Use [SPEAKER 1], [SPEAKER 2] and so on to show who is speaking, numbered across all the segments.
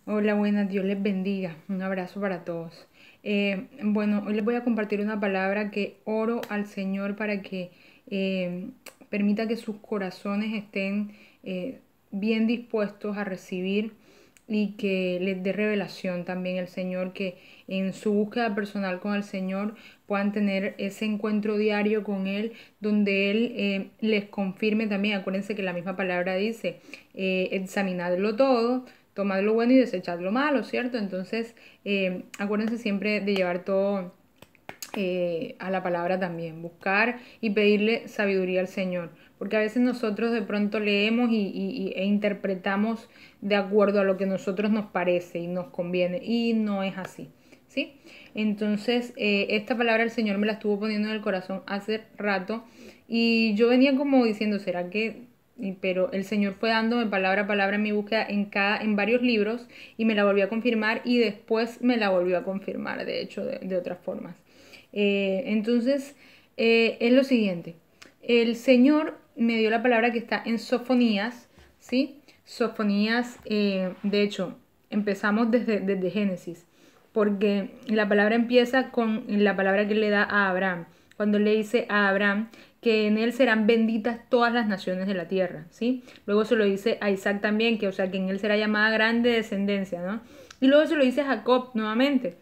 [SPEAKER 1] Hola, buenas, Dios les bendiga. Un abrazo para todos. Bueno, hoy les voy a compartir una palabra que oro al Señor para que eh, permita que sus corazones estén bien dispuestos a recibir y que les dé revelación también el Señor, que en su búsqueda personal con el Señor puedan tener ese encuentro diario con Él, donde Él les confirme también. Acuérdense que la misma palabra dice, examinadlo todo, tomad lo bueno y desechad lo malo, ¿cierto? Entonces, acuérdense siempre de llevar todo a la palabra también, buscar y pedirle sabiduría al Señor, porque a veces nosotros de pronto leemos e interpretamos de acuerdo a lo que a nosotros nos parece y nos conviene, y no es así, ¿sí? Entonces, esta palabra el Señor me la estuvo poniendo en el corazón hace rato, y yo venía como diciendo, ¿será que...? Pero el Señor fue dándome palabra a palabra en mi búsqueda en varios libros, y me la volvió a confirmar, y después me la volvió a confirmar, de hecho, de otras formas. Entonces, es lo siguiente. El Señor me dio la palabra que está en Sofonías, ¿sí? Sofonías, de hecho, empezamos desde Génesis, porque la palabra empieza con la palabra que le da a Abraham, cuando le dice a Abraham que en él serán benditas todas las naciones de la tierra, ¿sí? Luego se lo dice a Isaac también, que o sea, que en él será llamada grande descendencia, ¿no? Y luego se lo dice a Jacob nuevamente,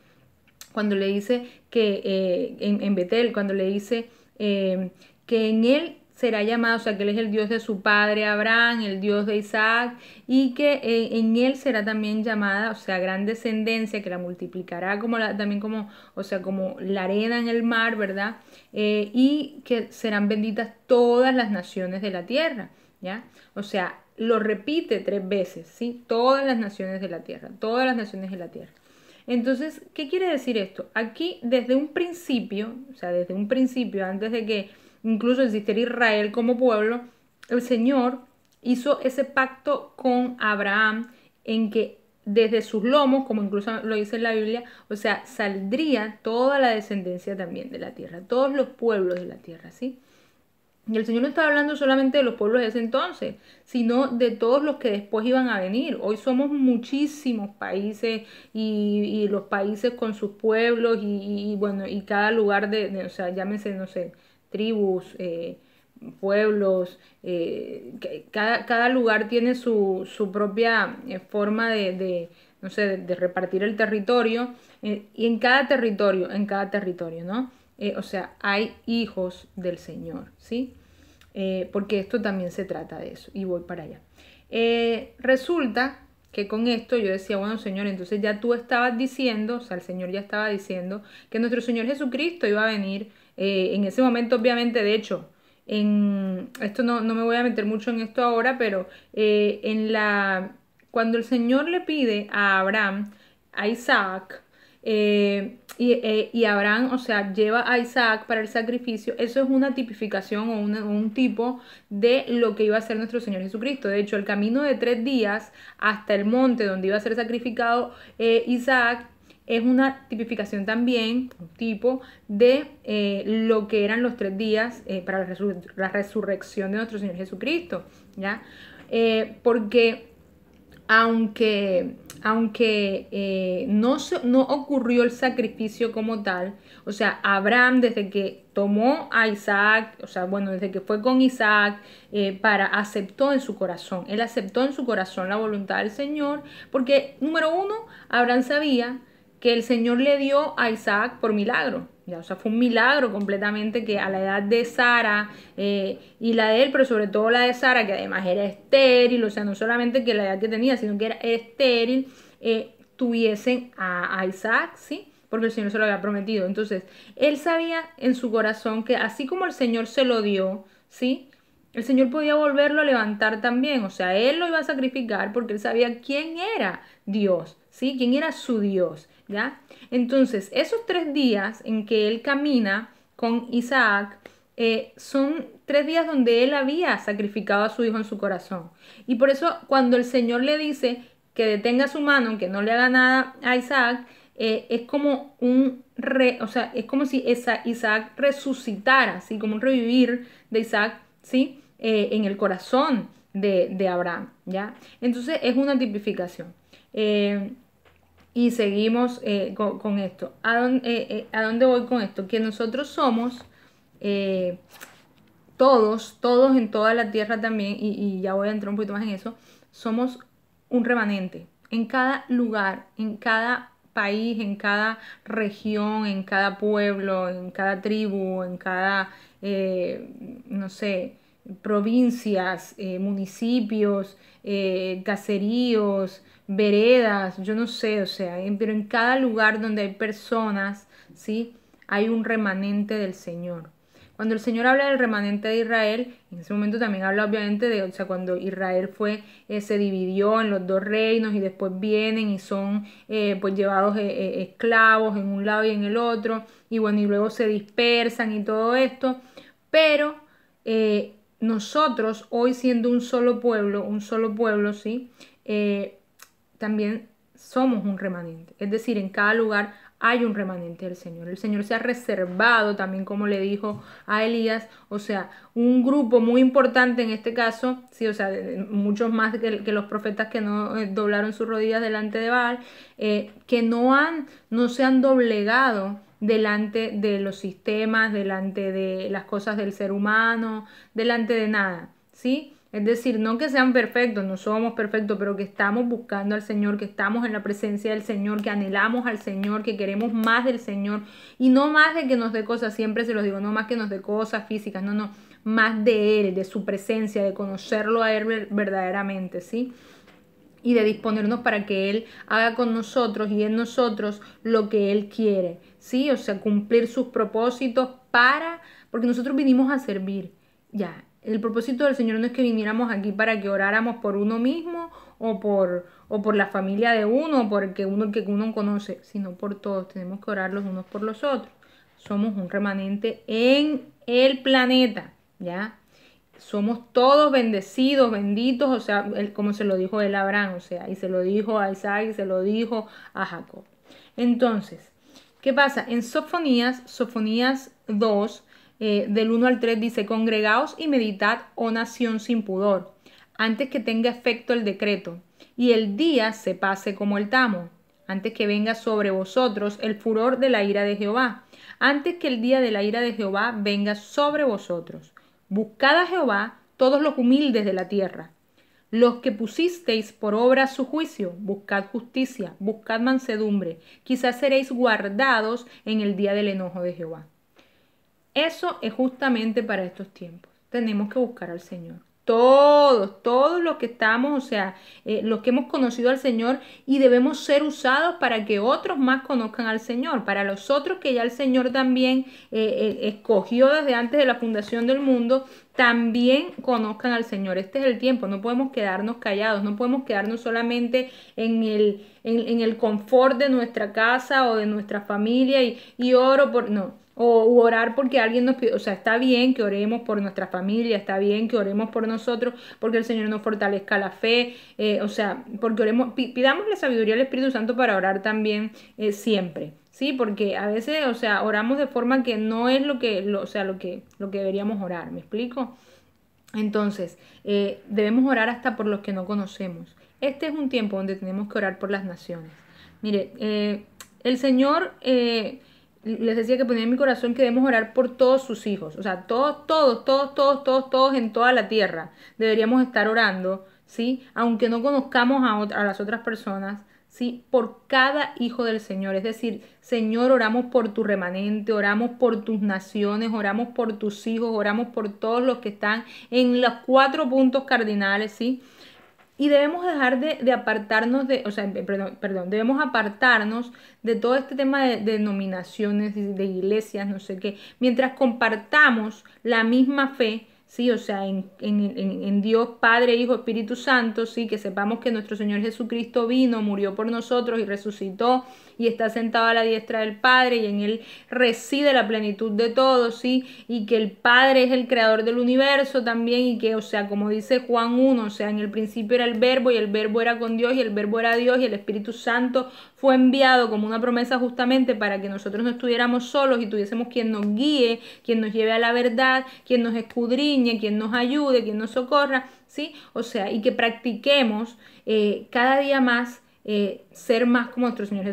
[SPEAKER 1] cuando le dice que en Betel, cuando le dice que en él será llamado, o sea, que él es el Dios de su padre Abraham, el Dios de Isaac, y que en él será también llamada, o sea, gran descendencia, que la multiplicará como también como, o sea, como la arena en el mar, ¿verdad? Y que serán benditas todas las naciones de la tierra, ¿ya? O sea, lo repite 3 veces, ¿sí? Todas las naciones de la tierra, todas las naciones de la tierra. Entonces, ¿qué quiere decir esto? Aquí, desde un principio, o sea, desde un principio, antes de que incluso existiera Israel como pueblo, el Señor hizo ese pacto con Abraham en que desde sus lomos, como incluso lo dice en la Biblia, o sea, saldría toda la descendencia también de la tierra, todos los pueblos de la tierra, ¿sí? Y el Señor no estaba hablando solamente de los pueblos de ese entonces, sino de todos los que después iban a venir. Hoy somos muchísimos países y los países con sus pueblos bueno, y cada lugar o sea, llámense, no sé, tribus, pueblos, cada lugar tiene su propia forma no sé, de repartir el territorio, y en cada territorio, ¿no? O sea, hay hijos del Señor, ¿sí? Porque esto también se trata de eso, y voy para allá. Resulta que con esto yo decía, bueno, Señor, entonces ya tú estabas diciendo, o sea, el Señor ya estaba diciendo que nuestro Señor Jesucristo iba a venir en ese momento, obviamente, de hecho, esto no me voy a meter mucho en esto ahora, pero cuando el Señor le pide a Abraham, a Isaac, y Abraham, o sea, lleva a Isaac para el sacrificio, eso es una tipificación o un tipo de lo que iba a ser nuestro Señor Jesucristo. De hecho, el camino de 3 días hasta el monte donde iba a ser sacrificado Isaac es una tipificación también, un tipo de lo que eran los 3 días para la resurrección de nuestro Señor Jesucristo, ¿ya? Porque aunque no ocurrió el sacrificio como tal, o sea, Abraham desde que tomó a Isaac, o sea, bueno, desde que fue con Isaac, aceptó en su corazón, él aceptó en su corazón la voluntad del Señor, porque número uno, Abraham sabía que el Señor le dio a Isaac por milagro. Ya, o sea, fue un milagro completamente que a la edad de Sara y la de él, pero sobre todo la de Sara, que además era estéril, o sea, no solamente que la edad que tenía, sino que era estéril, tuviesen a Isaac, ¿sí? Porque el Señor se lo había prometido. Entonces, él sabía en su corazón que así como el Señor se lo dio, ¿sí? El Señor podía volverlo a levantar también, o sea, él lo iba a sacrificar porque él sabía quién era Dios, ¿sí? Quién era su Dios, ¿ya? Entonces, esos 3 días en que él camina con Isaac, son 3 días donde él había sacrificado a su hijo en su corazón. Y por eso cuando el Señor le dice que detenga su mano, que no le haga nada a Isaac, es como o sea, es como si Isaac resucitara, ¿sí? Como un revivir de Isaac, ¿sí? En el corazón de Abraham, ¿ya? Entonces es una tipificación. Y seguimos con esto. ¿A dónde voy con esto? Que nosotros somos todos en toda la tierra también, y ya voy a entrar un poquito más en eso, somos un remanente. En cada lugar, en cada país, en cada región, en cada pueblo, en cada tribu, en cada, no sé, provincias, municipios, caseríos, veredas, yo no sé, o sea, pero en cada lugar donde hay personas, ¿sí? Hay un remanente del Señor. Cuando el Señor habla del remanente de Israel, en ese momento también habla obviamente de, o sea, cuando Israel se dividió en los dos reinos y después vienen y son pues llevados esclavos en un lado y en el otro, y bueno, y luego se dispersan y todo esto, pero nosotros hoy siendo un solo pueblo, ¿sí? También somos un remanente, es decir, en cada lugar hay un remanente del Señor. El Señor se ha reservado también, como le dijo a Elías, o sea, un grupo muy importante en este caso, sí, o sea, muchos más que los profetas que no doblaron sus rodillas delante de Baal, que no se han doblegado delante de los sistemas, delante de las cosas del ser humano, delante de nada, ¿sí? Es decir, no que sean perfectos, no somos perfectos, pero que estamos buscando al Señor, que estamos en la presencia del Señor, que anhelamos al Señor, que queremos más del Señor y no más de que nos dé cosas, siempre se los digo, no más que nos dé cosas físicas, no, más de Él, de su presencia, de conocerlo a Él verdaderamente, ¿sí? Y de disponernos para que Él haga con nosotros y en nosotros lo que Él quiere, ¿sí? O sea, cumplir sus propósitos porque nosotros vinimos a servir, ya. El propósito del Señor no es que viniéramos aquí para que oráramos por uno mismo o por la familia de uno o por que uno conoce, sino por todos. Tenemos que orar los unos por los otros. Somos un remanente en el planeta, ¿ya? Somos todos bendecidos, benditos, o sea, como se lo dijo él a Abraham, o sea, y se lo dijo a Isaac y se lo dijo a Jacob. Entonces, ¿qué pasa? En Sofonías 2, del 1 al 3 dice, congregaos y meditad, oh nación sin pudor, antes que tenga efecto el decreto, y el día se pase como el tamo, antes que venga sobre vosotros el furor de la ira de Jehová, antes que el día de la ira de Jehová venga sobre vosotros. Buscad a Jehová todos los humildes de la tierra, los que pusisteis por obra su juicio, buscad justicia, buscad mansedumbre, quizás seréis guardados en el día del enojo de Jehová. Eso es justamente para estos tiempos. Tenemos que buscar al Señor. Todos los que estamos, o sea, los que hemos conocido al Señor y debemos ser usados para que otros más conozcan al Señor, para los otros que ya el Señor también escogió desde antes de la fundación del mundo, también conozcan al Señor. Este es el tiempo, no podemos quedarnos callados, no podemos quedarnos solamente en el confort de nuestra casa o de nuestra familia y oro por... No. O orar porque alguien nos pide, o sea, está bien que oremos por nuestra familia, está bien que oremos por nosotros, porque el Señor nos fortalezca la fe, o sea, porque pidámosle sabiduría al Espíritu Santo para orar también siempre, ¿sí? Porque a veces, o sea, oramos de forma que no es lo que deberíamos orar, ¿me explico? Entonces, debemos orar hasta por los que no conocemos. Este es un tiempo donde tenemos que orar por las naciones. Mire, el Señor... les decía que ponía en mi corazón que debemos orar por todos sus hijos, o sea, todos en toda la tierra deberíamos estar orando, ¿sí? Aunque no conozcamos a las otras personas, ¿sí? Por cada hijo del Señor, es decir, Señor, oramos por tu remanente, oramos por tus naciones, oramos por tus hijos, oramos por todos los que están en los 4 puntos cardinales, ¿sí? Y debemos dejar de apartarnos debemos apartarnos de todo este tema de denominaciones, de iglesias, no sé qué, mientras compartamos la misma fe, sí, o sea, en Dios Padre, Hijo, Espíritu Santo, sí, que sepamos que nuestro Señor Jesucristo vino, murió por nosotros y resucitó y está sentado a la diestra del Padre y en Él reside la plenitud de todo, sí, y que el Padre es el creador del universo también y que, o sea, como dice Juan 1, o sea, en el principio era el verbo y el verbo era con Dios y el verbo era Dios y el Espíritu Santo fue enviado como una promesa justamente para que nosotros no estuviéramos solos y tuviésemos quien nos guíe, quien nos lleve a la verdad, quien nos escudriñe, quien nos ayude, quien nos socorra, ¿sí? O sea, y que practiquemos cada día más ser más como nuestro Señor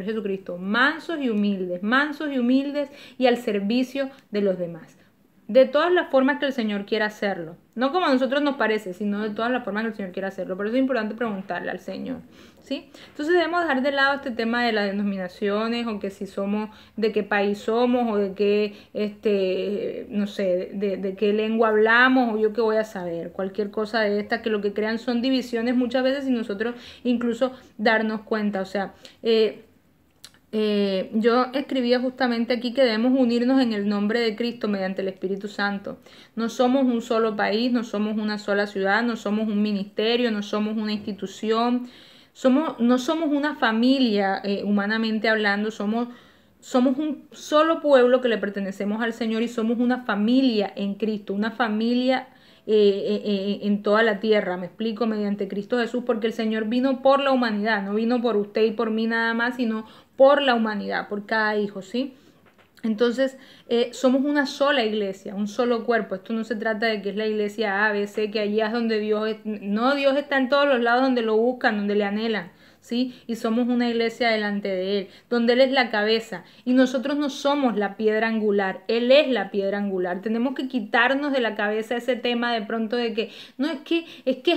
[SPEAKER 1] Jesucristo, mansos y humildes y al servicio de los demás. De todas las formas que el Señor quiera hacerlo. No como a nosotros nos parece, sino de todas las formas que el Señor quiera hacerlo. Por eso es importante preguntarle al Señor, ¿sí? Entonces debemos dejar de lado este tema de las denominaciones, o que si somos, de qué país somos, o de qué, no sé, de qué lengua hablamos, o yo qué voy a saber. Cualquier cosa de esta, que lo que crean son divisiones muchas veces sin nosotros incluso darnos cuenta. O sea, yo escribía justamente aquí que debemos unirnos en el nombre de Cristo mediante el Espíritu Santo. No somos un solo país, no somos una sola ciudad, no somos un ministerio, no somos una institución, no somos una familia, humanamente hablando, somos un solo pueblo que le pertenecemos al Señor, y somos una familia en Cristo, una familia en toda la tierra, me explico, mediante Cristo Jesús, porque el Señor vino por la humanidad, no vino por usted y por mí nada más, sino por la humanidad, por cada hijo, ¿sí? Entonces, somos una sola iglesia, un solo cuerpo. Esto no se trata de que es la iglesia A, B, C, que allí es donde no, Dios está en todos los lados donde lo buscan, donde le anhelan, ¿sí? Y somos una iglesia delante de Él, donde Él es la cabeza, y nosotros no somos la piedra angular, Él es la piedra angular. Tenemos que quitarnos de la cabeza ese tema de pronto de que, no, es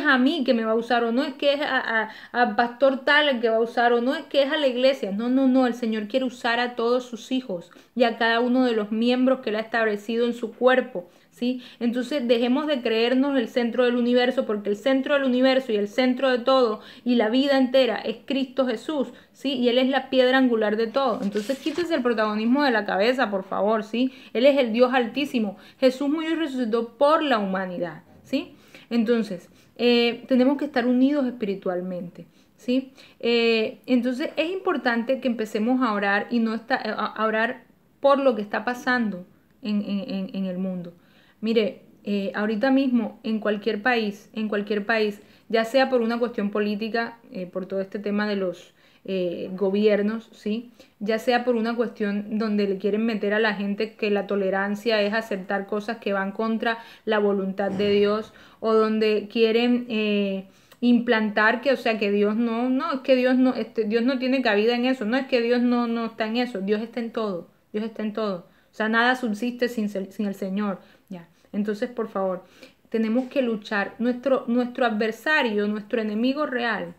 [SPEAKER 1] a mí que me va a usar, o no es que es a pastor tal el que va a usar, o no es que es a la iglesia. No, no, no, el Señor quiere usar a todos sus hijos y a cada uno de los miembros que Él ha establecido en su cuerpo, ¿sí? Entonces dejemos de creernos el centro del universo, porque el centro del universo y el centro de todo y la vida entera es Cristo Jesús, ¿sí? Y Él es la piedra angular de todo. Entonces quítese el protagonismo de la cabeza, por favor, ¿sí? Él es el Dios altísimo. Jesús murió y resucitó por la humanidad, ¿sí? Entonces, tenemos que estar unidos espiritualmente, ¿sí? Entonces es importante que empecemos a orar, y a orar por lo que está pasando en el mundo. Mire, ahorita mismo en cualquier país, ya sea por una cuestión política, por todo este tema de los gobiernos, ¿sí? Ya sea por una cuestión donde le quieren meter a la gente que la tolerancia es aceptar cosas que van contra la voluntad de Dios, o donde quieren implantar que, o sea, que Dios es que Dios no tiene cabida en eso, no es que Dios no está en eso, Dios está en todo, Dios está en todo. O sea, nada subsiste sin el Señor, ya. Entonces, por favor, tenemos que luchar. Nuestro adversario, nuestro enemigo real,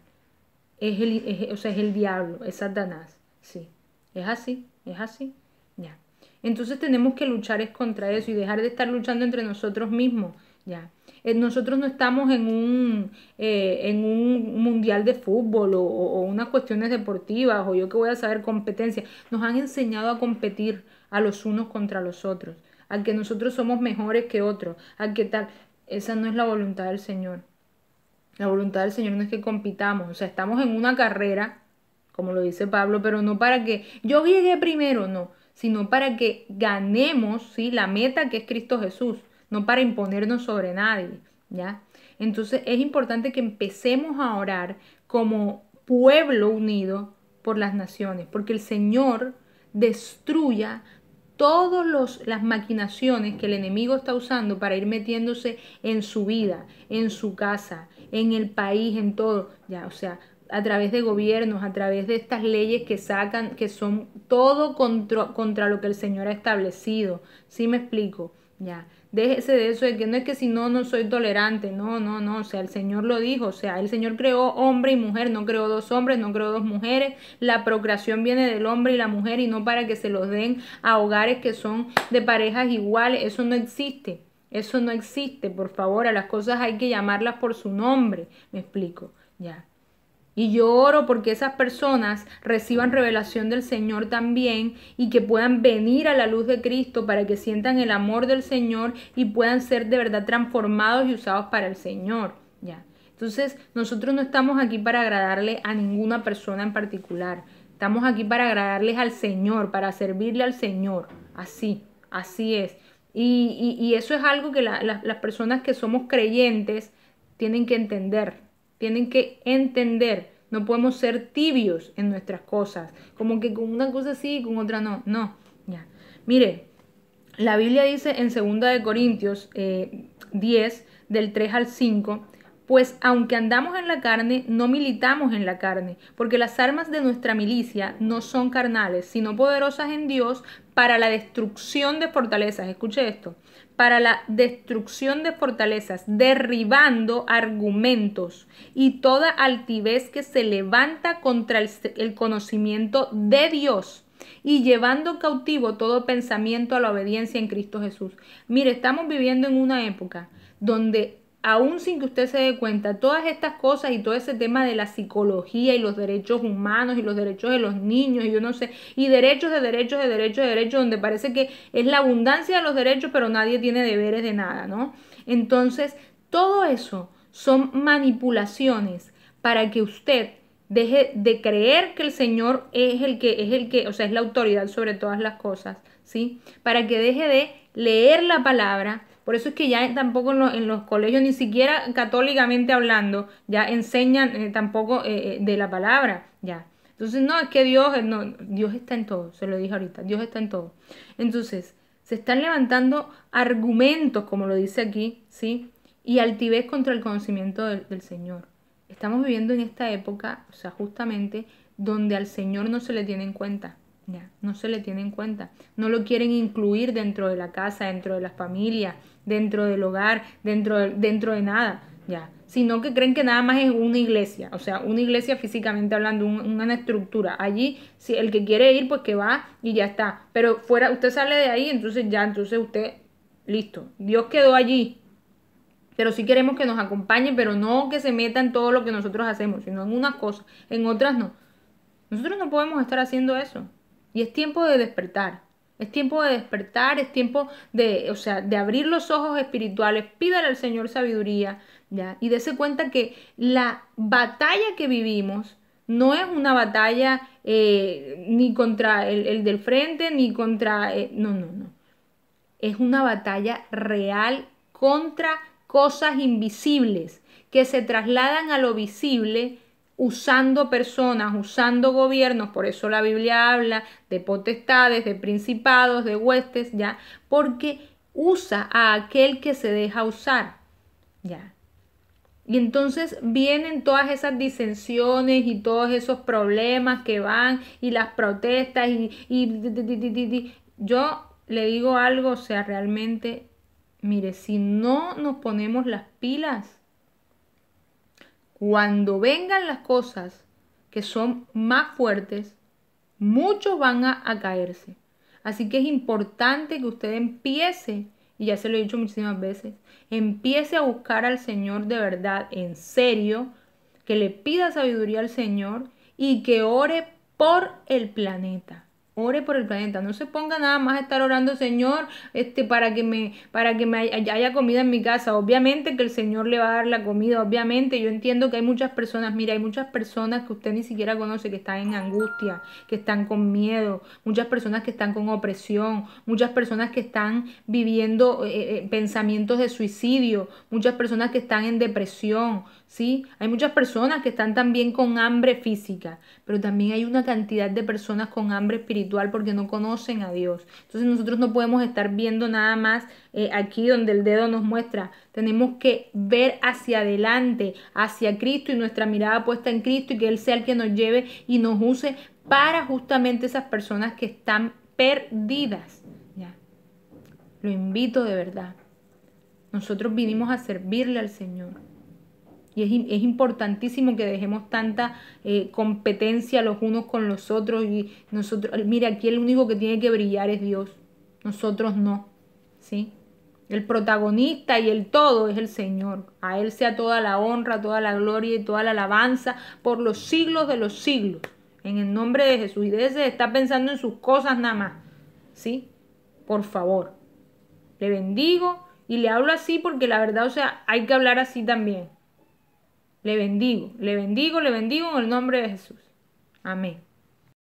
[SPEAKER 1] es el diablo, es Satanás, sí. Es así, ya. Entonces tenemos que luchar contra eso y dejar de estar luchando entre nosotros mismos, ya. Nosotros no estamos en un mundial de fútbol, o unas cuestiones deportivas, o yo que voy a saber, competencia. Nos han enseñado a competir a los unos contra los otros, a que nosotros somos mejores que otros, a que tal. Esa no es la voluntad del Señor. La voluntad del Señor no es que compitamos, o sea, estamos en una carrera, como lo dice Pablo, pero no para que yo llegue primero, no, sino para que ganemos, ¿sí?, la meta, que es Cristo Jesús, no para imponernos sobre nadie, ¿ya? Entonces es importante que empecemos a orar como pueblo unido por las naciones, porque el Señor destruya todas las maquinaciones que el enemigo está usando para ir metiéndose en su vida, en su casa, en el país, en todo, ya, o sea, a través de gobiernos, a través de estas leyes que sacan, que son todo contra lo que el Señor ha establecido. ¿Sí me explico? Ya. Déjese de eso de que no es que si no soy tolerante. No, o sea, el Señor lo dijo. O sea, el Señor creó hombre y mujer, no creó dos hombres, no creó dos mujeres. La procreación viene del hombre y la mujer, y no para que se los den a hogares que son de parejas iguales. Eso no existe. Eso no existe, por favor. A las cosas hay que llamarlas por su nombre. Me explico. Ya. Y yo oro porque esas personas reciban revelación del Señor también, y que puedan venir a la luz de Cristo para que sientan el amor del Señor y puedan ser de verdad transformados y usados para el Señor. Ya. Entonces, nosotros no estamos aquí para agradarle a ninguna persona en particular. Estamos aquí para agradarles al Señor, para servirle al Señor. Así es. Y eso es algo que las personas que somos creyentes tienen que entender. Tienen que entender, no podemos ser tibios en nuestras cosas, como que con una cosa sí y con otra no, ya. Mire, la Biblia dice en 2 Corintios 10, del 3 al 5, pues aunque andamos en la carne, no militamos en la carne, porque las armas de nuestra milicia no son carnales, sino poderosas en Dios para la destrucción de fortalezas. Escuche esto, para la destrucción de fortalezas, derribando argumentos y toda altivez que se levanta contra el conocimiento de Dios y llevando cautivo todo pensamiento a la obediencia en Cristo Jesús. Mire, estamos viviendo en una época donde aún sin que usted se dé cuenta, todas estas cosas y todo ese tema de la psicología y los derechos humanos y los derechos de los niños y yo no sé, y derechos de derechos de derechos de derechos, donde parece que es la abundancia de los derechos, pero nadie tiene deberes de nada, ¿no? Entonces, todo eso son manipulaciones para que usted deje de creer que el Señor es el que, o sea, es la autoridad sobre todas las cosas, ¿sí? Para que deje de leer la palabra. Por eso es que ya tampoco en los colegios, ni siquiera católicamente hablando, ya enseñan tampoco de la palabra, ya. Entonces, no, es que Dios está en todo, se lo dije ahorita, Dios está en todo. Entonces, se están levantando argumentos, como lo dice aquí, ¿sí? Y altivez contra el conocimiento del Señor. Estamos viviendo en esta época, o sea, justamente donde al Señor no se le tiene en cuenta. Ya, no se le tiene en cuenta. No lo quieren incluir dentro de la casa, dentro de la familia, dentro del hogar, dentro de nada, ya. Sino que creen que nada más es una iglesia, o sea, una iglesia físicamente hablando, una estructura. Allí, si el que quiere ir, pues que va y ya está. Pero fuera, usted sale de ahí, entonces usted, listo. Dios quedó allí. Pero sí queremos que nos acompañe, pero no que se meta en todo lo que nosotros hacemos, sino en unas cosas, en otras no. Nosotros no podemos estar haciendo eso. Y es tiempo de despertar. Es tiempo de despertar, es tiempo de, o sea, de abrir los ojos espirituales. Pídale al Señor sabiduría, ¿ya? Y dése cuenta que la batalla que vivimos no es una batalla ni contra el del frente, ni contra... no. Es una batalla real contra cosas invisibles que se trasladan a lo visible usando personas, usando gobiernos. Por eso la Biblia habla de potestades, de principados, de huestes, ya, porque usa a aquel que se deja usar, ya. Y entonces vienen todas esas disensiones y todos esos problemas que van y las protestas yo le digo algo, o sea, realmente, mire, si no nos ponemos las pilas, cuando vengan las cosas que son más fuertes, muchos van a caerse. Así que es importante que usted empiece, y ya se lo he dicho muchísimas veces, empiece a buscar al Señor de verdad, en serio, que le pida sabiduría al Señor y que ore por el planeta. Ore por el planeta, no se ponga nada más a estar orando, Señor, para que me haya comida en mi casa. Obviamente que el Señor le va a dar la comida, obviamente. Yo entiendo que hay muchas personas, mira, hay muchas personas que usted ni siquiera conoce que están en angustia, que están con miedo, muchas personas que están con opresión, muchas personas que están viviendo pensamientos de suicidio, muchas personas que están en depresión, ¿sí? Hay muchas personas que están también con hambre física, pero también hay una cantidad de personas con hambre espiritual porque no conocen a Dios. Entonces nosotros no podemos estar viendo nada más aquí donde el dedo nos muestra. Tenemos que ver hacia adelante, hacia Cristo y nuestra mirada puesta en Cristo y que Él sea el que nos lleve y nos use para justamente esas personas que están perdidas. ¿Ya? Lo invito de verdad. Nosotros vinimos a servirle al Señor. Y es importantísimo que dejemos tanta competencia los unos con los otros. Y nosotros, mira, aquí el único que tiene que brillar es Dios. Nosotros no, ¿sí? El protagonista y el todo es el Señor. A Él sea toda la honra, toda la gloria y toda la alabanza por los siglos de los siglos. En el nombre de Jesús. Y déjese de estar pensando en sus cosas nada más, ¿sí? Por favor. Le bendigo y le hablo así porque la verdad, o sea, hay que hablar así también. Le bendigo en el nombre de Jesús. Amén.